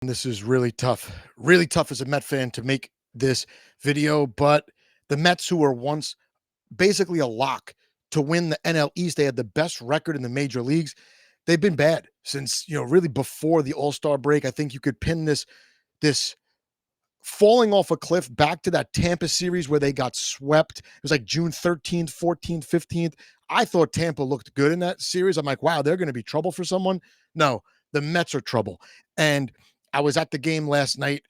This is really tough as a Met fan to make this video, but the Mets, who were once basically a lock to win the NL East, they had the best record in the major leagues. They've been bad since, really before the All-Star break. I think you could pin this falling off a cliff back to that Tampa series where they got swept. It was like June 13th, 14th, 15th. I thought Tampa looked good in that series. I'm like, wow, they're going to be trouble for someone. No, the Mets are trouble. And I was at the game last night.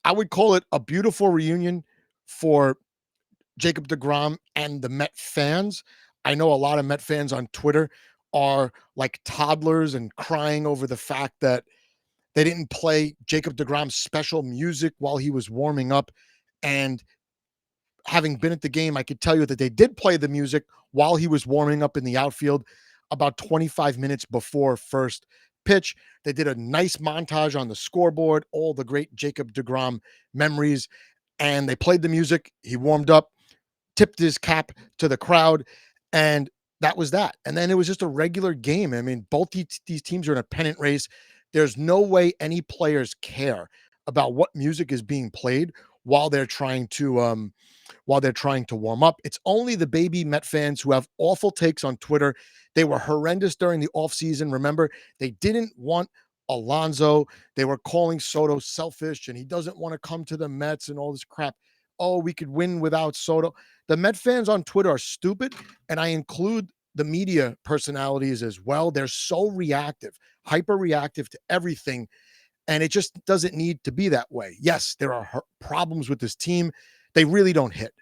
I would call it a beautiful reunion for Jacob DeGrom and the Met fans. I know a lot of Met fans on Twitter are like toddlers and crying over the fact that they didn't play Jacob DeGrom's special music while he was warming up. And having been at the game, I could tell you that they did play the music while he was warming up in the outfield about 25 minutes before first pitch. They did a nice montage on the scoreboard, all the great Jacob DeGrom memories, and they played the music. He warmed up, tipped his cap to the crowd, and that was that. And then it was just a regular game. I mean, both these teams are in a pennant race. There's no way any players care about what music is being played while they're trying to warm up. It's only the baby Met fans who have awful takes on Twitter. They were horrendous during the offseason. Remember, they didn't want Alonso. They were calling Soto selfish and he doesn't want to come to the Mets and all this crap. Oh, we could win without Soto. The Met fans on Twitter are stupid, and I include the media personalities as well. They're so reactive, hyper reactive to everything, and it just doesn't need to be that way. Yes, there are problems with this team. They really don't hit.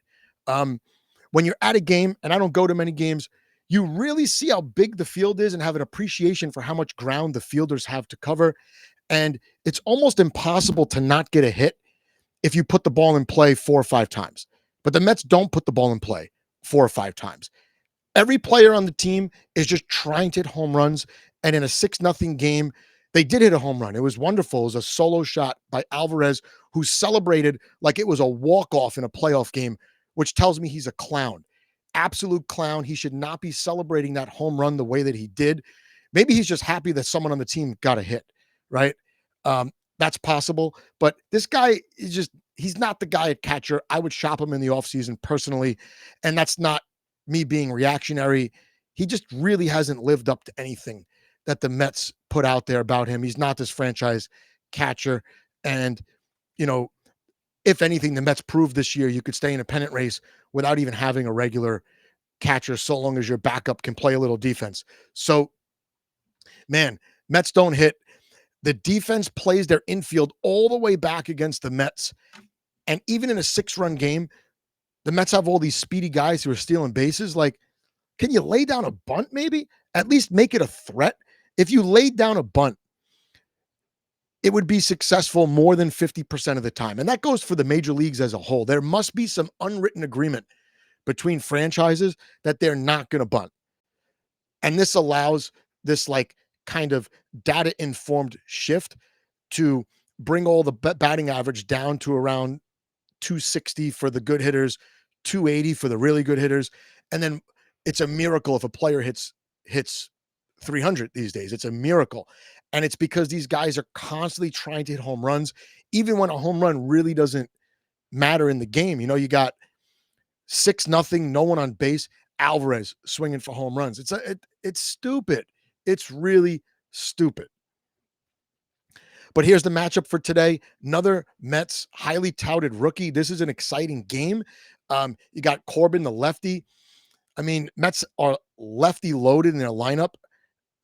When you're at a game, and I don't go to many games, you really see how big the field is and have an appreciation for how much ground the fielders have to cover. And it's almost impossible to not get a hit if you put the ball in play 4 or 5 times. But the Mets don't put the ball in play 4 or 5 times. Every player on the team is just trying to hit home runs. And in a 6-0 game, they did hit a home run. It was wonderful. It was a solo shot by Alvarez, who celebrated like it was a walk-off in a playoff game, which tells me he's a clown. Absolute clown. He should not be celebrating that home run the way that he did. Maybe he's just happy that someone on the team got a hit, right? That's possible. But this guy is just, he's not the guy at catcher. I would shop him in the offseason personally. And that's not me being reactionary. He just really hasn't lived up to anything that the Mets put out there about him. He's not this franchise catcher. And, if anything, the Mets proved this year you could stay in a pennant race without even having a regular catcher, so long as your backup can play a little defense. So, man, Mets don't hit. The defense plays their infield all the way back against the Mets. And even in a 6-run game, the Mets have all these speedy guys who are stealing bases. Like, can you lay down a bunt maybe? At least make it a threat. If you laid down a bunt, it would be successful more than 50% of the time. And that goes for the major leagues as a whole. There must be some unwritten agreement between franchises that they're not going to bunt. And this allows this kind of data-informed shift to bring all the batting average down to around 260 for the good hitters, 280 for the really good hitters. And then it's a miracle if a player hits 300 these days. It's a miracle. And it's because these guys are constantly trying to hit home runs, even when a home run really doesn't matter in the game. You got 6-0, no one on base, Alvarez swinging for home runs. It's stupid. It's really stupid. But here's the matchup for today. Another Mets highly touted rookie. This is an exciting game. You got Corbin, the lefty. I mean, Mets are lefty loaded in their lineup.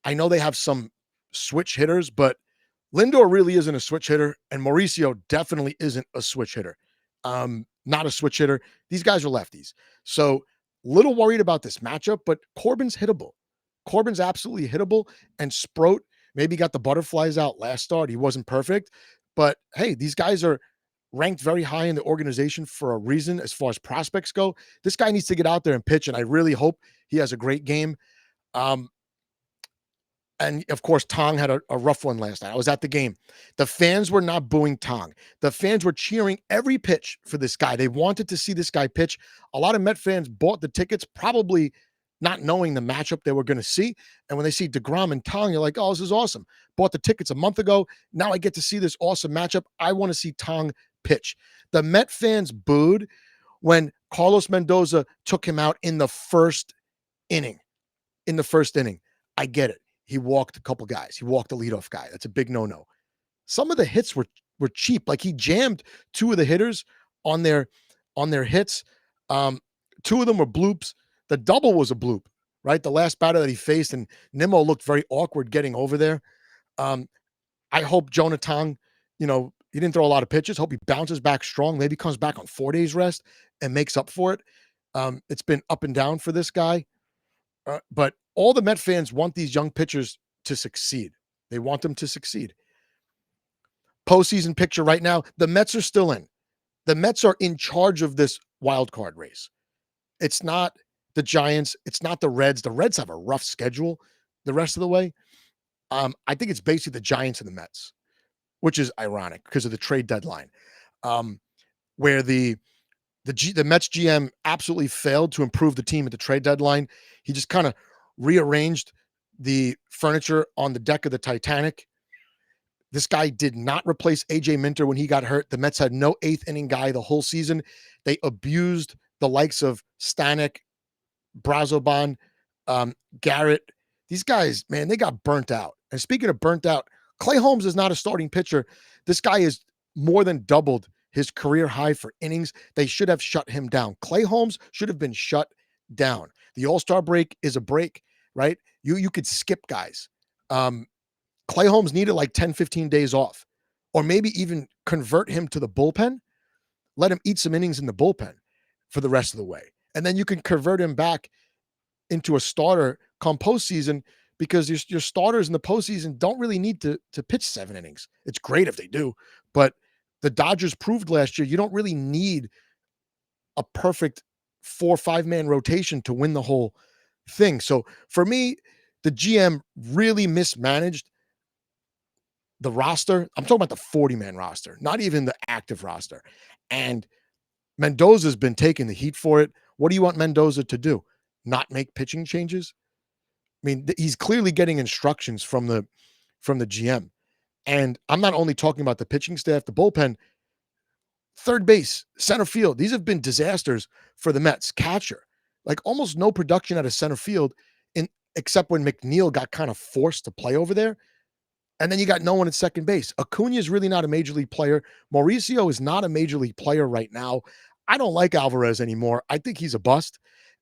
I know they have some switch hitters, but Lindor really isn't a switch hitter, and Mauricio definitely isn't a switch hitter. Not a switch hitter. These guys are lefties. So little worried about this matchup, but Corbin's hittable. Corbin's absolutely hittable, and Sproat maybe got the butterflies out last start. He wasn't perfect, but hey, these guys are ranked very high in the organization for a reason as far as prospects go. This guy needs to get out there and pitch, and I really hope he has a great game. And of course, Tong had a rough one last night. I was at the game. The fans were not booing Tong. The fans were cheering every pitch for this guy. They wanted to see this guy pitch. A lot of Met fans bought the tickets, probably not knowing the matchup they were going to see. And when they see DeGrom and Tong, you're like, oh, this is awesome. Bought the tickets a month ago. Now I get to see this awesome matchup. I want to see Tong pitch. The Met fans booed when Carlos Mendoza took him out in the first inning. In the first inning, I get it. He walked a couple guys. He walked the leadoff guy. That's a big no-no. Some of the hits were cheap. Like he jammed two of the hitters on their hits. Two of them were bloops. The double was a bloop, right? The last batter that he faced, and Nimmo looked very awkward getting over there. I hope Jonah Tong, he didn't throw a lot of pitches. Hope he bounces back strong. Maybe comes back on 4 days rest and makes up for it. It's been up and down for this guy. But all the Met fans want these young pitchers to succeed. They want them to succeed. Postseason picture right now, the Mets are still in. The Mets are in charge of this wild card race. It's not the Giants. It's not the Reds. The Reds have a rough schedule the rest of the way. I think it's basically the Giants and the Mets, which is ironic because of the trade deadline, where the Mets GM absolutely failed to improve the team at the trade deadline. He just kind of rearranged the furniture on the deck of the Titanic. This guy did not replace AJ Minter when he got hurt. The Mets had no eighth inning guy the whole season. They abused the likes of Stanek, Brazoban, Garrett. These guys, man, they got burnt out. And speaking of burnt out, Clay Holmes is not a starting pitcher. This guy is more than doubled his career high for innings. They should have shut him down. Clay Holmes should have been shut down. The All-Star break is a break, right? You could skip guys. Clay Holmes needed like 10, 15 days off, or maybe even convert him to the bullpen, let him eat some innings in the bullpen for the rest of the way. And then you can convert him back into a starter come postseason, because your starters in the postseason don't really need to pitch 7 innings. It's great if they do, but the Dodgers proved last year you don't really need a perfect 4 or 5-man rotation to win the whole thing. So for me, the GM really mismanaged the roster. I'm talking about the 40-man roster, not even the active roster. And Mendoza's been taking the heat for it. What do you want Mendoza to do? Not make pitching changes? I mean, he's clearly getting instructions from the GM. And I'm not only talking about the pitching staff, the bullpen, third base, center field. These have been disasters for the Mets. Catcher, like almost no production out of center field, except when McNeil got kind of forced to play over there. And then you got no one at second base. Acuna is really not a major league player. Mauricio is not a major league player right now. I don't like Alvarez anymore. I think he's a bust.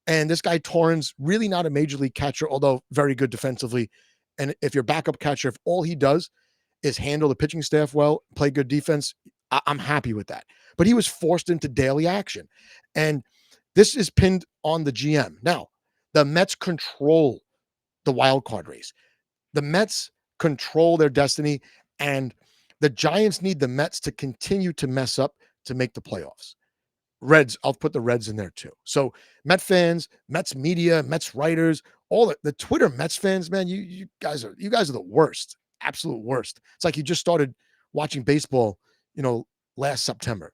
And this guy Torrens, really not a major league catcher, although very good defensively. And if your backup catcher, if all he does is handle the pitching staff well, play good defense, I'm happy with that. But he was forced into daily action. And this is pinned on the GM. Now, the Mets control the wild card race. The Mets control their destiny, and the Giants need the Mets to continue to mess up to make the playoffs. Reds, I'll put the Reds in there too. So Met fans, Mets media, Mets writers, all the Twitter Mets fans, man, you guys are the worst, absolute worst. It's like you just started watching baseball, last September.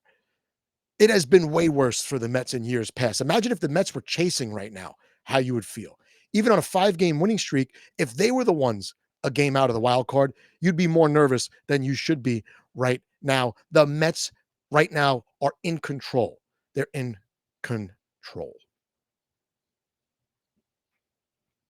It has been way worse for the Mets in years past. Imagine if the Mets were chasing right now, how you would feel. Even on a 5-game winning streak, if they were the ones a game out of the wild card, you'd be more nervous than you should be right now. The Mets right now are in control. They're in control.